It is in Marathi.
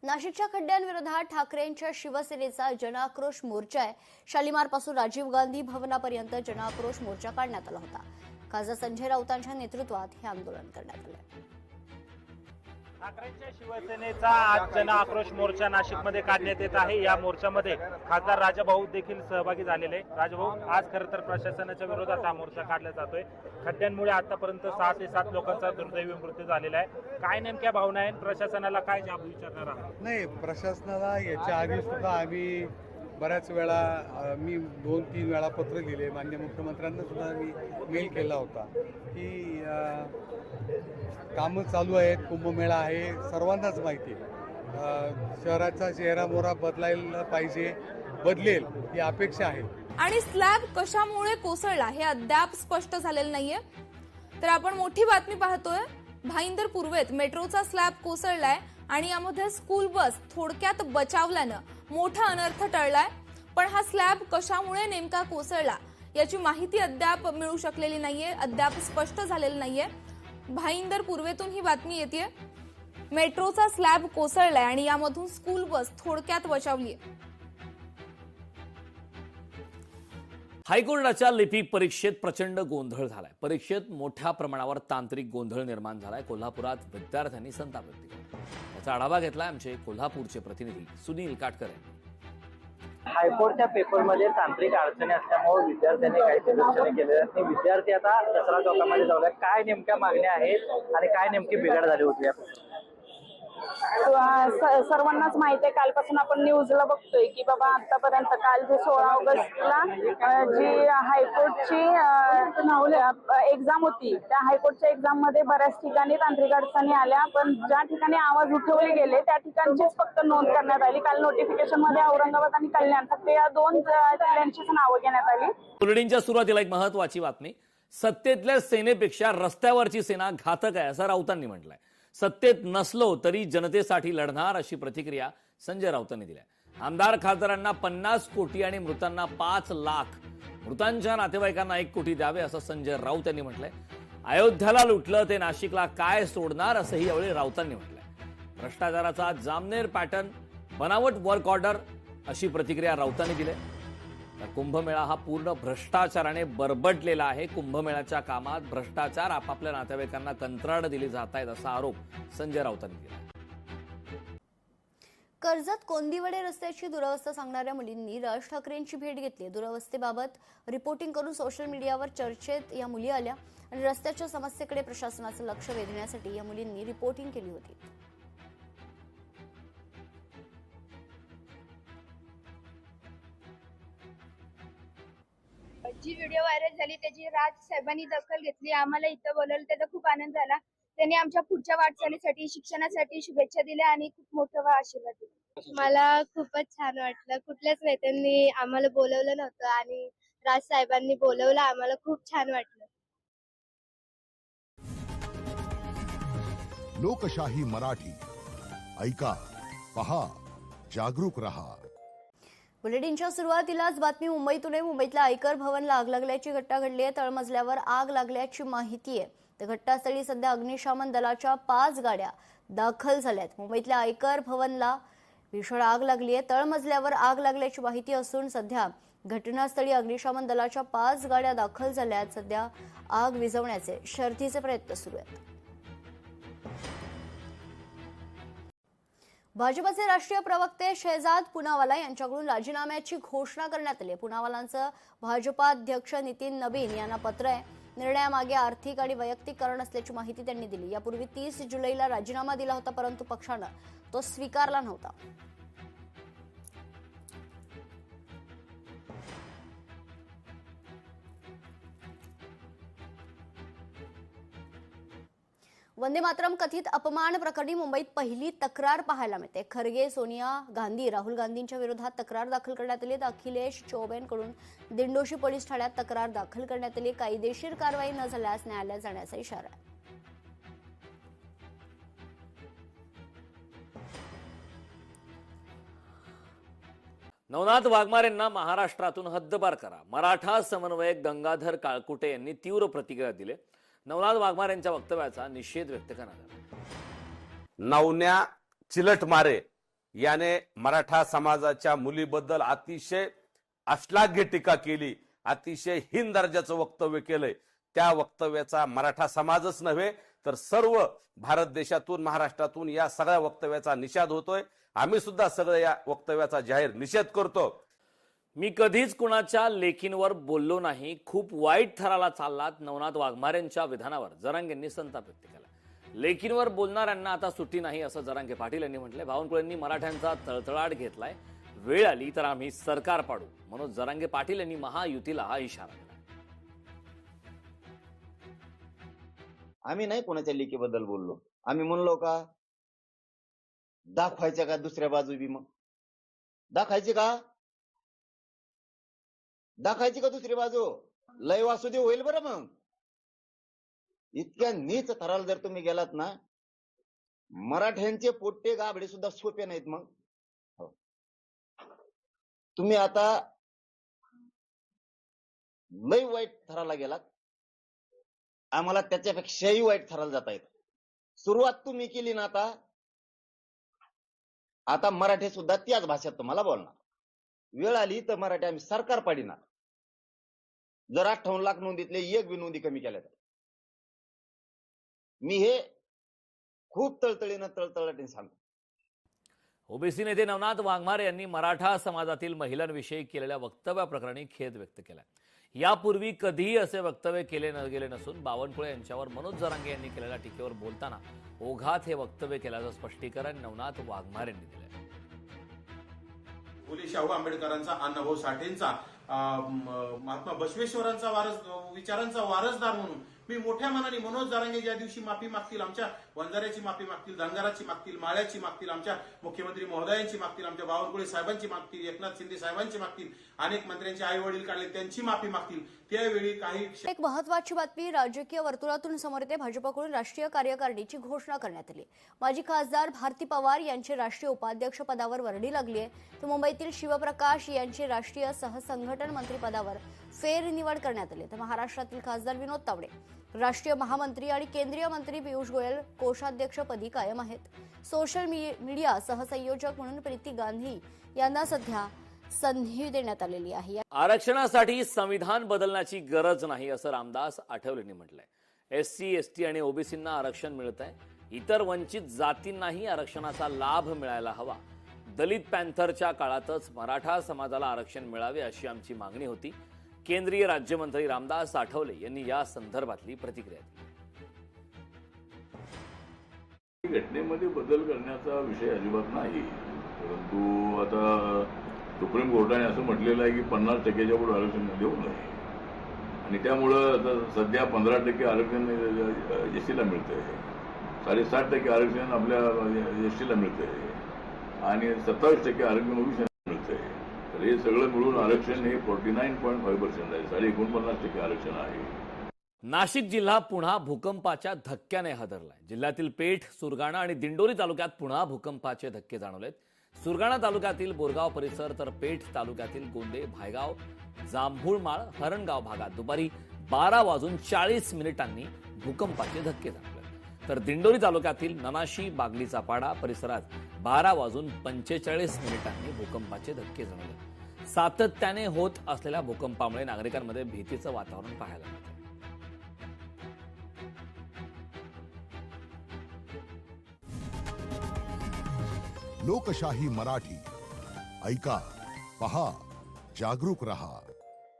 नाशिकच्या खड्ड्यांविरोधात ठाकरेंच्या शिवसेनेचा जनआक्रोश मोर्चा आहे। शालिमारपासून राजीव गांधी भवनापर्यंत जनआक्रोश मोर्चा काढण्यात आला होता। खासदार संजय राऊतांच्या नेतृत्वात हे आंदोलन करण्यात आले। ठाकरेंच्या शिवसेनेचा आज जनआक्रोश मोर्चा नाशिकमध्ये काढण्यात येत आहे। या मोर्चामध्ये खासदार राजाभाऊ देखील सहभागी झालेले। राजाभाऊ, आज खरं तर प्रशासनाच्या विरोधात हा मोर्चा काढला जातोय। खड्ड्यांमुळे आतापर्यंत 6 ते 7 लोकांचा दुर्दैवी मृत्यू झालेला आहे। काय नेमक्या भावना आहेत? प्रशासनाला काय जाब विचारणार आहात? नाही, प्रशासनाला याच्या आधी सुद्धा आम्ही बऱ्याच वेळा मी 2-3 वेळा पत्र लिहिले, माननीय मुख्यमंत्र्यांना सुद्धा मी मेल केला होता की कामं चालू आहेत, कुंभमेळा आहे, सर्वांनाच माहिती आहे। शहराचा चेहरामोहरा बदलायला पाहिजे, बदलेल ही अपेक्षा आहे। आणि स्लॅब कशामुळे कोसळला हे अद्याप स्पष्ट झालेलं नाहीये। तर आपण मोठी बातमी पाहतोय, भाईंदर पूर्वेत मेट्रोचा स्लॅब कोसळलाय आणि यामध्ये स्कूल बस थोडक्यात बचावल्यानं मोठा अनर्थ टळलाय। पण हा स्लॅब कशामुळे नेमका कोसळला याची माहिती अद्याप मिळू शकलेली नाहीये, अद्याप स्पष्ट झालेलं नाहीये। भाईंदर पूर्वेतून ही बातमी येतेय, मेट्रोचा स्लॅब कोसळलाय आणि यामधून स्कूल बस थोडक्यात बचावलीय। हायकोर्टाच्या लिपिक परीक्षेत प्रचंड गोंधळ झालाय। परीक्षेत मोठ्या प्रमाणावर तांत्रिक गोंधळ निर्माण झालाय। कोल्हापुरात विद्यार्थ्यांनी संताप व्यक्त केला। याचा आढावा घेतलाय आमचे कोल्हापूरचे प्रतिनिधी सुनील काटकर यांनी। हायकोर्टच्या पेपरमध्ये तांत्रिक अडचणी असल्यामुळे विद्यार्थ्यांनी काही निदर्शने केले आणि विद्यार्थी आता दसरा चौकामध्ये जाऊया। काय नेमक्या मागण्या आहेत आणि काय नेमकी बिघाड झाली होती? सर्वांनाच माहिती आहे, कालपासून आपण न्यूजला बघतोय की बाबा आतापर्यंत काल जे 16 ऑगस्टला जी हायकोर्टची एक्झाम होती, त्या हायकोर्टच्या एक्झाम मध्ये बऱ्याच ठिकाणी तांत्रिक अडचणी आल्या, पण ज्या ठिकाणी आवाज उठवले गेले त्या ठिकाणचीच फक्त नोंद करण्यात आली। काल नोटिफिकेशन मध्ये औरंगाबाद आणि कल्याण फक्त या 2 जिल्ह्यांचीच नावं घेण्यात आली। बुलेटिनच्या सुरुवातीला एक महत्वाची बातमी, सत्तेतल्या सेनेपेक्षा रस्त्यावरची सेना घातक आहे असं राऊतांनी म्हटलंय। सत्तेत नसलो तरी जनतेसाठी लढणार अशी प्रतिक्रिया संजय राऊतांनी दिली। आमदार खासदारांना 50 कोटी आणि मृतांना 5 लाख, मृतांच्या नातेवाईकांना 1 कोटी द्यावे असं संजय राऊत यांनी म्हटलंय। अयोध्याला लुटलं ते नाशिकला काय सोडणार असंही यावेळी राऊतांनी म्हटलंय। भ्रष्टाचाराचा जामनेर पॅटर्न, बनावट वर्क ऑर्डर अशी प्रतिक्रिया राऊतांनी दिली। कुंभमेळा हा पूर्ण भ्रष्टाचाराने बरबटलेला आहे। कुंभमेळ्याच्या कामात भ्रष्टाचार, आपापल्या नातेवाईकांना कंत्राट दिली जात आहेत असा आरोप संजय राऊतांनी केला। कर्जत कोंदिवडे रस्त्याची दुरवस्था सांगणाऱ्या मुलींनी राज ठाकरेंची भेट घेतली। दुरवस्थेबाबत रिपोर्टिंग करून सोशल मीडियावर चर्चेत या मुली आल्या आणि रस्त्याच्या समस्येकडे प्रशासनाचं लक्ष वेधण्यासाठी या मुलींनी रिपोर्टिंग केली होती। जी व्हिडिओ व्हायरल झाली त्याची राज साहेबांनी दखल घेतली, आम्हाला इथं बोलवलं, त्याचा खूप आनंद झाला। त्यांनी आमच्या पुढच्या वाटचालीसाठी, शिक्षणासाठी शुभेच्छा दिल्या आणि खूप मोठा आशीर्वाद दिला। मला खूपच छान वाटलं। कुठल्याच नेत्यांनी आम्हाला बोलवलं नव्हतं आणि राज साहेबांनी बोलवलं, आम्हाला खूप छान वाटलं। लोकशाही मराठी, ऐका, पहा, जागरूक रहा। बुलेटिनच्या सुरुवातीलाच बातमी मुंबईतून आहे। मुंबईतल्या आयकर भवनला आग लागल्याची घटना घडली आहे। तळमजल्यावर आग लागल्याची माहिती आहे। तर घटनास्थळी सध्या अग्निशमन दलाच्या 5 गाड्या दाखल झाल्यात। मुंबईतल्या आयकर भवनला भीषण आग लागली आहे। तळमजल्यावर आग लागल्याची माहिती असून सध्या घटनास्थळी अग्निशमन दलाच्या 5 गाड्या दाखल झाल्यात। सध्या आग विझवण्याचे शर्थीचे प्रयत्न सुरू आहेत। भाजपचे राष्ट्रीय प्रवक्ते शहजाद पुनावाला यांच्याकडून राजीनाम्याची घोषणा करण्यात आली। पुनावालांचं भाजपाध्यक्ष नितीन नबीन यांना पत्र आहे। निर्णयामागे आर्थिक आणि वैयक्तिक कारण असल्याची माहिती त्यांनी दिली। यापूर्वी 30 जुलैला राजीनामा दिला होता, परंतु पक्षानं तो स्वीकारला नव्हता। वंदे मातरम कथित अपमान प्रकरणी मुंबईत पहिली तक्रार पाहायला मिळते। खरगे, सोनिया गांधी, राहुल गांधींच्या विरोधात तक्रार दाखल करण्यात आली। अखिलेश चौबेंकडून दिंडोशी पोलीस ठाण्यात तक्रार दाखल करण्यात आली। कायदेशीर कारवाई न झाल्यास न्यायालयात जाण्याचा इशारा आहे। नवनाथ वाघमारेंना महाराष्ट्रातून हद्दपार करा, मराठा समन्वयक गंगाधर काळकुटे यांनी तीव्र प्रतिक्रिया दिली। नवनाथ वाघमारेंच्या वक्तव्याचा निषेध व्यक्त करण्यात आला। नवन्या चिलट मारे याने मराठा समाजाच्या मुलीबद्दल अतिशय अश्लाघ्य टीका केली, अतिशय हीन दर्जाचं वक्तव्य केलंय. त्या वक्तव्याचा मराठा समाजच नव्हे तर सर्व भारत देशातून, महाराष्ट्रातून या सगळ्या वक्तव्याचा निषेध होतोय. आम्ही सुद्धा सगळं या वक्तव्याचा जाहीर निषेध करतो. मी कधीच कुणाच्या लेकींवर बोललो नाही. खूप वाईट थराला चाललात. नवनाथ वाघमारेंच्या विधानावर जरांगेंनी संताप व्यक्त केला. लेकींवर बोलणाऱ्यांना आता सुट्टी नाही असं जरांगे पाटील यांनी म्हटलंय. बावनकुळेंनी मराठ्यांचा तळतळाट घेतलाय. वेळ आली तर आम्ही सरकार पाडू. मनोज जरांगे पाटील यांनी महायुतीला हा इशारा दिला. आम्ही नाही कोणाच्या लेकीबद्दल बोललो. आम्ही म्हणलो का दाखवायच्या का दुसऱ्या बाजू बी? मग दाखायची का? दाखायची का दुसरी बाजू? लय वासुदेव होईल बरं. मग इतक्या नीच थराला जर तुम्ही गेलात ना, मराठ्यांचे पोट्टे गाबडे सुद्धा सोपे नाहीत. मग तुम्ही आता लय वाईट थराला गेलात. आम्हाला त्याच्यापेक्षाही वाईट थराला जाता येत. सुरुवात तुम्ही केली ना, आता मराठी सुद्धा त्याच भाषेत तुम्हाला बोलणार. वेळ आली तर मराठी आम्ही सरकार पाडिणार. जर 58 लाख नोंदीतले एक बी नोंदी कमी केल्या तर. मी हे खूप तळतळीने सांगतो. ओबीसी नेते नवनाथ वाघमारे यांनी मराठा समाजातील महिलांविषयी केलेल्या वक्तव्याप्रकरणी खेद व्यक्त केलाय. यापूर्वी कधीही असे वक्तव्य केले गेले नसून बावनकुळे यांच्यावर मनोज जरांगे यांनी केलेल्या टीकेवर बोलताना ओघात हे वक्तव्य केल्याचं स्पष्टीकरण नवनाथ वाघमारे यांनी दिलंय. फुले शाहू आंबेडकरांचा, अण्णाभाऊ साठेंचा, महात्मा बसवेश्वरांचा विचारांचा वारसदार म्हणून मी मोठ्या मनाने मनोज जरांगे ज्या दिवशी माफी मागतील, आमच्या वंजाऱ्याची माफी मागतील, धनगराची मागतील, माळ्याची मागतील, आमच्या मुख्यमंत्री महोदयांची मागतील, आमच्या बावनकुळे साहेबांची मागतील, एकनाथ शिंदे साहेबांची मागतील, अनेक मंत्र्यांचे आई वडील काढले त्यांची माफी मागतील, त्यावेळी काही एक महत्वाची बातमी राजकीय वर्तुळातून समोर येते. भाजपकडून राष्ट्रीय कार्यकारिणीची घोषणा करण्यात आली. माजी खासदार भारती पवार यांची राष्ट्रीय उपाध्यक्ष पदावर वर्णी लागली आहे. तर मुंबईतील शिवप्रकाश यांची राष्ट्रीय सहसंघटन मंत्री पदावर फेरनिवड करण्यात आली. तर महाराष्ट्रातील खासदार विनोद तावडे राष्ट्रीय महामंत्री आणि केंद्रीय मंत्री पियुष गोयल कोषाध्यक्षपदी कायम आहेत. सोशल मीडिया सहसंयोजक म्हणून प्रीती गांधी यांना सध्या संधी देण्यात आलेली आहे. आरक्षणासाठी संविधान बदलण्याची गरज नाही असं रामदास आठवलेंनी म्हटलंय. एससी, एसटी आणि ओबीसींना आरक्षण मिळत आहे. इतर वंचित जातींनाही आरक्षणाचा लाभ मिळायला हवा. दलित पॅन्थरच्या काळातच मराठा समाजाला आरक्षण मिळावे अशी आमची मागणी होती. केंद्रीय राज्यमंत्री रामदास आठवले यांनी या संदर्भातली प्रतिक्रिया दिली. घटनेमध्ये बदल करण्याचा विषय अजिबात नाही, परंतु आता सुप्रीम कोर्टाने असं म्हटलेलं आहे की 50% पुढे आरक्षण देऊ नये आणि त्यामुळं आता सध्या 15% आरक्षण एसटीला मिळतंय, 7.5% आरक्षण आपल्या एसटीला मिळतंय आणि 27% आरक्षण ओबीसीला मिळतंय. तर हे सगळं मिळून आरक्षण हे 49.5% आहे, 49.5% आरक्षण आहे. नाशिक जिल्हा पुन्हा भूकंपाच्या धक्क्याने हादरलाय. जिल्ह्यातील पेठ, सुरगाणा आणि दिंडोरी तालुक्यात पुन्हा भूकंपाचे धक्के जाणवलेत. सुरगाणा तालुक्यातील बोरगाव परिसर तर पेठ तालुक्यातील गोंदे, भायगाव, जांभूळमाळ, हरणगाव भागात दुपारी 12:40 भूकंपाचे धक्के जाणवले. तर दिंडोरी तालुक्यातील ननाशी, बागलीचा पाडा परिसरात 12:45 भूकंपाचे धक्के जाणवले. सातत्याने होत असलेल्या भूकंपामुळे नागरिकांमध्ये भीतीचं वातावरण पाहायला मिळतं. लोकशाही मराठी ऐका, पहा, जागरूक रहा.